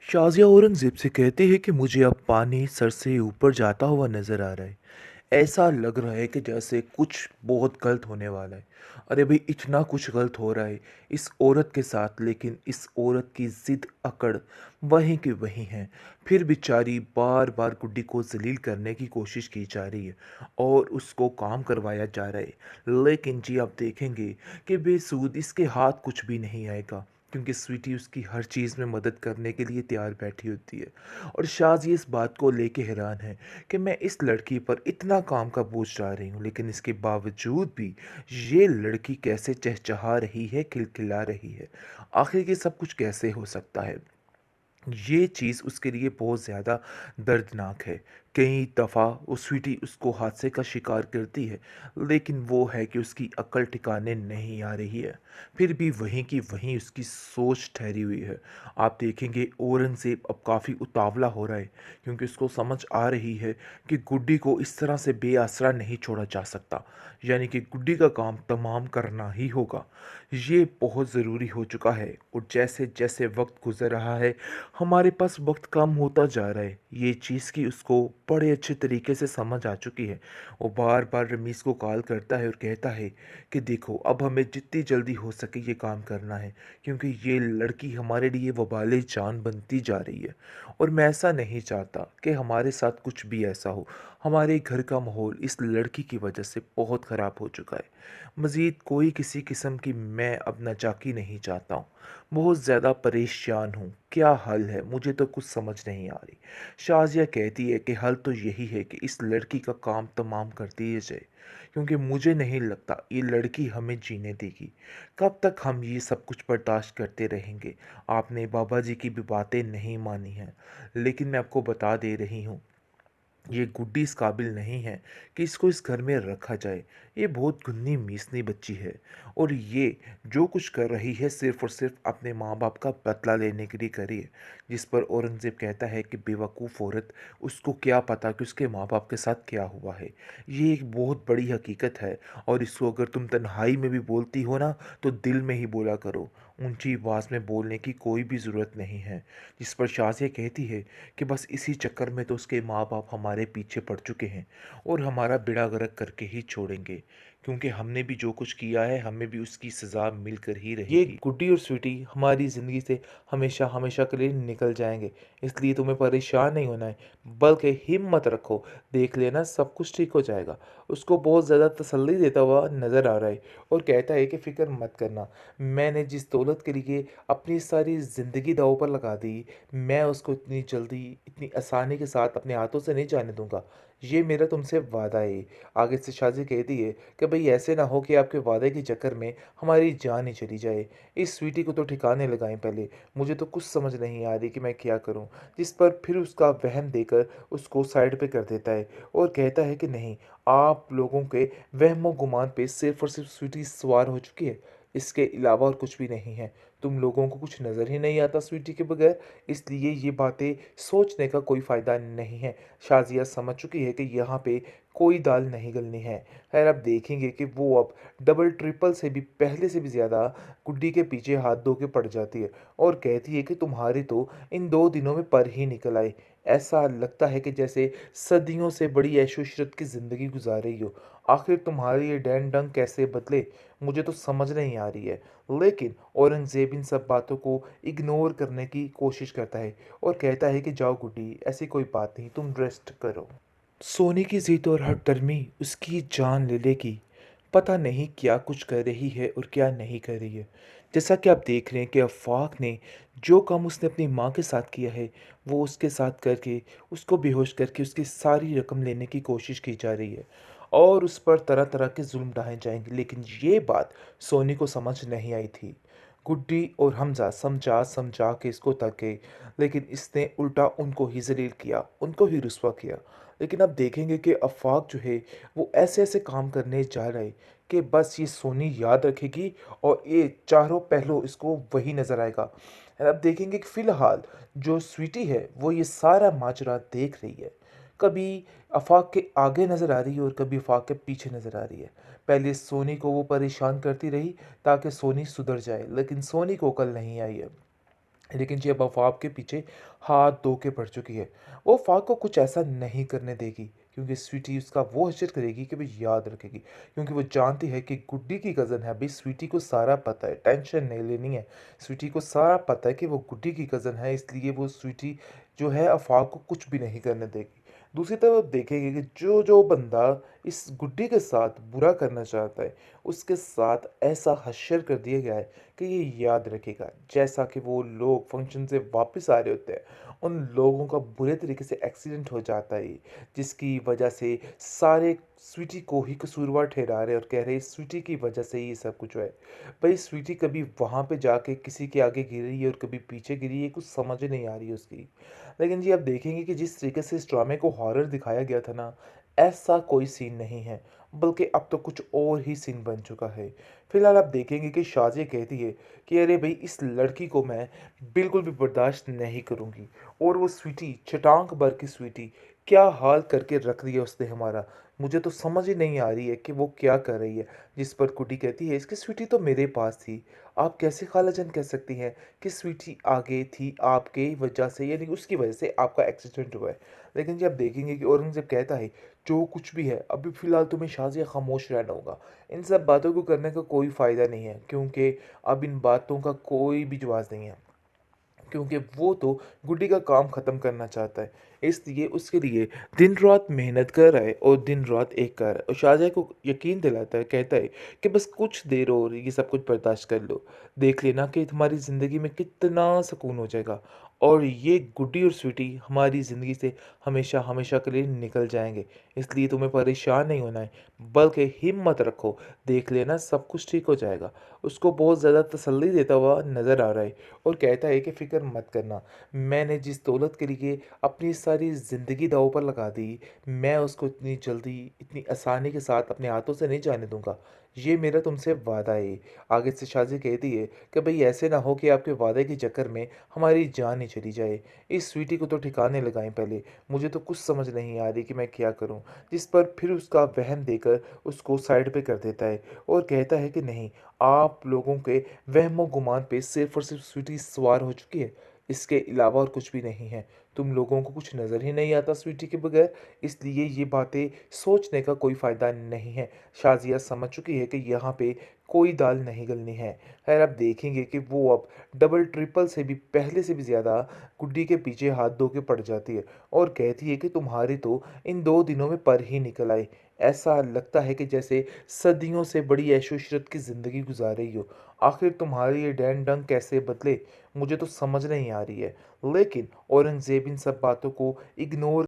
शाज़िया औरंगज़ेब से कहती है कि मुझे अब पानी सर से ऊपर जाता हुआ नज़र आ रहा है। ऐसा लग रहा है कि जैसे कुछ बहुत गलत होने वाला है। अरे भाई इतना कुछ गलत हो रहा है इस औरत के साथ, लेकिन इस औरत की ज़िद अकड़ वहीं की वहीं है। फिर बेचारी बार बार गुड्डी को जलील करने की कोशिश की जा रही है और उसको काम करवाया जा रहा है। लेकिन जी आप देखेंगे कि बेसूद इसके हाथ कुछ भी नहीं आएगा, क्योंकि स्वीटी उसकी हर चीज़ में मदद करने के लिए तैयार बैठी होती है। और शाज़ ये इस बात को लेके हैरान है कि मैं इस लड़की पर इतना काम का बोझ डाल रही हूँ, लेकिन इसके बावजूद भी ये लड़की कैसे चहचहा रही है, खिलखिला रही है। आखिर ये सब कुछ कैसे हो सकता है? ये चीज़ उसके लिए बहुत ज़्यादा दर्दनाक है। कई दफ़ा वो स्वीटी उसको हादसे का शिकार करती है, लेकिन वो है कि उसकी अक्ल ठिकाने नहीं आ रही है। फिर भी वहीं की वहीं उसकी सोच ठहरी हुई है। आप देखेंगे औरंगज़ेब अब काफ़ी उतावला हो रहा है, क्योंकि उसको समझ आ रही है कि गुड्डी को इस तरह से बेआसरा नहीं छोड़ा जा सकता। यानी कि गुड्डी का काम तमाम करना ही होगा। ये बहुत ज़रूरी हो चुका है और जैसे जैसे वक्त गुज़र रहा है हमारे पास वक्त कम होता जा रहा है। ये चीज़ की उसको बड़े अच्छे तरीके से समझ आ चुकी है। वो बार बार रमीज़ को कॉल करता है और कहता है कि देखो अब हमें जितनी जल्दी हो सके ये काम करना है, क्योंकि ये लड़की हमारे लिए वबाले जान बनती जा रही है। और मैं ऐसा नहीं चाहता कि हमारे साथ कुछ भी ऐसा हो। हमारे घर का माहौल इस लड़की की वजह से बहुत ख़राब हो चुका है। मज़ीद कोई किसी किस्म की मैं अब नाचाकी नहीं चाहता हूँ। बहुत ज़्यादा परेशान हूँ। क्या हल है? मुझे तो कुछ समझ नहीं आ रही। शाज़िया कहती है कि हल तो यही है कि इस लड़की का काम तमाम कर दिया जाए, क्योंकि मुझे नहीं लगता ये लड़की हमें जीने देगी। कब तक हम ये सब कुछ बर्दाश्त करते रहेंगे? आपने बाबा जी की भी बातें नहीं मानी हैं, लेकिन मैं आपको बता दे रही हूँ, ये गुड्डी इस काबिल नहीं है कि इसको इस घर में रखा जाए। ये बहुत गुन्नी मीसनी बच्ची है और ये जो कुछ कर रही है सिर्फ़ और सिर्फ़ अपने माँ-बाप का बदला लेने के लिए कर रही है। जिस पर औरंगज़ेब कहता है कि बेवकूफ़ औरत, उसको क्या पता कि उसके माँ-बाप के साथ क्या हुआ है। ये एक बहुत बड़ी हकीकत है और इसको अगर तुम तन्हाई में भी बोलती हो ना, तो दिल में ही बोला करो। ऊँची आवाज़ में बोलने की कोई भी ज़रूरत नहीं है। जिस पर शाज़िया कहती है कि बस इसी चक्कर में तो उसके माँ-बाप हमारे पीछे पड़ चुके हैं और हमारा बेड़ा गर्क करके ही छोड़ेंगे, क्योंकि हमने भी जो कुछ किया है हमें भी उसकी सज़ा मिलकर ही रहेगी। ये गुड्डी और स्वीटी हमारी ज़िंदगी से हमेशा हमेशा के लिए निकल जाएंगे, इसलिए तुम्हें परेशान नहीं होना है, बल्कि हिम्मत रखो, देख लेना सब कुछ ठीक हो जाएगा। उसको बहुत ज़्यादा तसल्ली देता हुआ नज़र आ रहा है और कहता है कि फ़िक्र मत करना, मैंने जिस दौलत के लिए अपनी सारी ज़िंदगी दांव पर लगा दी, मैं उसको इतनी जल्दी, इतनी आसानी के साथ अपने हाथों से नहीं जाने दूँगा। ये मेरा तुमसे वादा है। आगे से शाज़ी कहती है कि भई ऐसे ना हो कि आपके वादे के चक्कर में हमारी जान ही चली जाए। इस स्वीटी को तो ठिकाने लगाएँ पहले। मुझे तो कुछ समझ नहीं आ रही कि मैं क्या करूँ? जिस पर फिर उसका वहम देकर उसको साइड पे कर देता है और कहता है कि नहीं, आप लोगों के वहमो-गुमान पे सिर्फ़ और सिर्फ़ स्वीटी सवार हो चुकी है। इसके अलावा और कुछ भी नहीं है। तुम लोगों को कुछ नज़र ही नहीं आता स्वीटी के बगैर, इसलिए ये बातें सोचने का कोई फ़ायदा नहीं है। शाज़िया समझ चुकी है कि यहाँ पे कोई दाल नहीं गलनी है। खैर अब देखेंगे कि वो अब डबल ट्रिपल से भी पहले से भी ज़्यादा गुड्डी के पीछे हाथ धो के पड़ जाती है और कहती है कि तुम्हारी तो इन 2 दिनों में पर ही निकल आए। ऐसा लगता है कि जैसे सदियों से बड़ी ऐशो-इशरत की ज़िंदगी गुज़ार रही हो। आखिर तुम्हारी ये डैन-डंग कैसे बदले? मुझे तो समझ नहीं आ रही है। लेकिन औरंगज़ेब इन सब बातों को इग्नोर करने की कोशिश करता है और कहता है कि जाओ गुड्डी, ऐसी कोई बात नहीं, तुम रेस्ट करो। सोने की ज़िद और हठधर्मी उसकी जान ले लेगी। पता नहीं क्या कुछ कर रही है और क्या नहीं कर रही है। जैसा कि आप देख रहे हैं कि आफ़ाक ने जो काम उसने अपनी माँ के साथ किया है, वो उसके साथ करके, उसको बेहोश करके उसकी सारी रकम लेने की कोशिश की जा रही है और उस पर तरह-तरह के ज़ुल्म ढाए जाएँगे। लेकिन ये बात सोनी को समझ नहीं आई थी। गुड्डी और हमज़ा समझा-समझा के इसको थके, लेकिन इसने उल्टा उनको ही ज़लील किया, उनको ही रुस्वा किया। लेकिन अब देखेंगे कि आफ़ाक जो है वो ऐसे-ऐसे काम करने जा रहा है कि बस ये सोनी याद रखेगी और ये चारों पहलू इसको वही नज़र आएगा। और अब देखेंगे कि फ़िलहाल जो स्वीटी है वो ये सारा माजरा देख रही है। कभी आफ़ाक के आगे नज़र आ रही है और कभी आफ़ाक के पीछे नज़र आ रही है। पहले सोनी को वो परेशान करती रही ताकि सोनी सुधर जाए, लेकिन सोनी को अकल नहीं आई है। लेकिन जी अब अफ़वाह के पीछे हाथ धो के पड़ चुकी है। वो अफ़वाह को कुछ ऐसा नहीं करने देगी, क्योंकि स्वीटी उसका वो हश्र करेगी कि वो याद रखेगी। क्योंकि वो जानती है कि गुड्डी की कज़न है, अभी स्वीटी को सारा पता है, टेंशन नहीं लेनी है। स्वीटी को सारा पता है कि वो गुड्डी की कज़न है, इसलिए वो स्वीटी जो है अफ़वाह को कुछ भी नहीं करने देगी। दूसरी तरफ देखेंगे कि जो बंदा इस गुड्डी के साथ बुरा करना चाहता है, उसके साथ ऐसा हश्र कर दिया गया है कि ये याद रखेगा। जैसा कि वो लोग फंक्शन से वापस आ रहे होते हैं, उन लोगों का बुरे तरीके से एक्सीडेंट हो जाता है, जिसकी वजह से सारे स्वीटी को ही कसूरवार ठहरा रहे हैं और कह रहे हैं स्वीटी की वजह से ही ये सब कुछ हुआ है। भाई स्वीटी कभी वहाँ पे जाके किसी के आगे गिरी है और कभी पीछे गिरी है, कुछ समझ ही नहीं आ रही है उसकी। लेकिन जी आप देखेंगे कि जिस तरीके से इस ड्रामे को हॉरर दिखाया गया था ना, ऐसा कोई सीन नहीं है, बल्कि अब तो कुछ और ही सीन बन चुका है। फिलहाल आप देखेंगे कि शाज़िया कहती है कि अरे भई इस लड़की को मैं बिल्कुल भी बर्दाश्त नहीं करूँगी। और वो स्वीटी, छटाक भर की स्वीटी, क्या हाल करके रख दिया उसने हमारा। मुझे तो समझ ही नहीं आ रही है कि वो क्या कर रही है। जिस पर गुड्डी कहती है इसकी स्वीटी तो मेरे पास थी। आप कैसे खालाजान कह सकती हैं कि स्वीटी आगे थी आपके वजह से, यानी उसकी वजह से आपका एक्सीडेंट हुआ है। लेकिन जब देखेंगे कि औरंगज़ेब कहता है जो कुछ भी है अभी फ़िलहाल तुम्हें शाज़िया खामोश रहना होगा। इन सब बातों को करने का कोई फ़ायदा नहीं है, क्योंकि अब इन बातों का कोई भी जवाब नहीं है। क्योंकि वो तो गुड्डी का काम ख़त्म करना चाहता है। इसलिए उसके लिए दिन-रात मेहनत कर रहा है और दिन-रात एक कर रहा है और शाहज़ाद को यकीन दिलाता है, कहता है कि बस कुछ देर और ये सब कुछ बर्दाश्त कर लो। देख लेना कि तुम्हारी ज़िंदगी में कितना सुकून हो जाएगा और ये गुड्डी और स्वीटी हमारी ज़िंदगी से हमेशा-हमेशा के लिए निकल जाएँगे। इसलिए तुम्हें परेशान नहीं होना है, बल्कि हिम्मत रखो, देख लेना सब कुछ ठीक हो जाएगा। उसको बहुत ज़्यादा तसल्ली देता हुआ नज़र आ रहा है और कहता है कि फ़िक्र मत करना, मैंने जिस दौलत के लिए अपनी सारी ज़िंदगी दाँव पर लगा दी, मैं उसको इतनी जल्दी, इतनी आसानी के साथ अपने हाथों से नहीं जाने दूँगा। ये मेरा तुमसे वादा है। आगे से शाज़ी कहती है कि भई ऐसे ना हो कि आपके वादे के चक्कर में हमारी जान ही चली जाए। इस स्वीटी को तो ठिकाने लगाएँ पहले, मुझे तो कुछ समझ नहीं आ रही कि मैं क्या करूँ? जिस पर फिर उसका वहम देकर उसको साइड पे कर देता है और कहता है कि नहीं, आप लोगों के वहमो-गुमान पे सिर्फ़ और सिर्फ़ स्वीटी सवार हो चुकी है। इसके अलावा और कुछ भी नहीं है। तुम लोगों को कुछ नज़र ही नहीं आता स्वीटी के बगैर, इसलिए ये बातें सोचने का कोई फ़ायदा नहीं है। शाज़िया समझ चुकी है कि यहाँ पे कोई दाल नहीं गलनी है। ख़ैर आप देखेंगे कि वो अब डबल ट्रिपल से भी पहले से भी ज़्यादा गुड्डी के पीछे हाथ धो के पड़ जाती है और कहती है कि तुम्हारी तो इन 2 दिनों में पर ही निकल आई। ऐसा लगता है कि जैसे सदियों से बड़ी ऐशो-इशरत की ज़िंदगी गुज़ार रही हो। आखिर तुम्हारे ये डैन-डंग कैसे बदले, मुझे तो समझ नहीं आ रही है। लेकिन औरंगज़ेब इन सब बातों को इग्नोर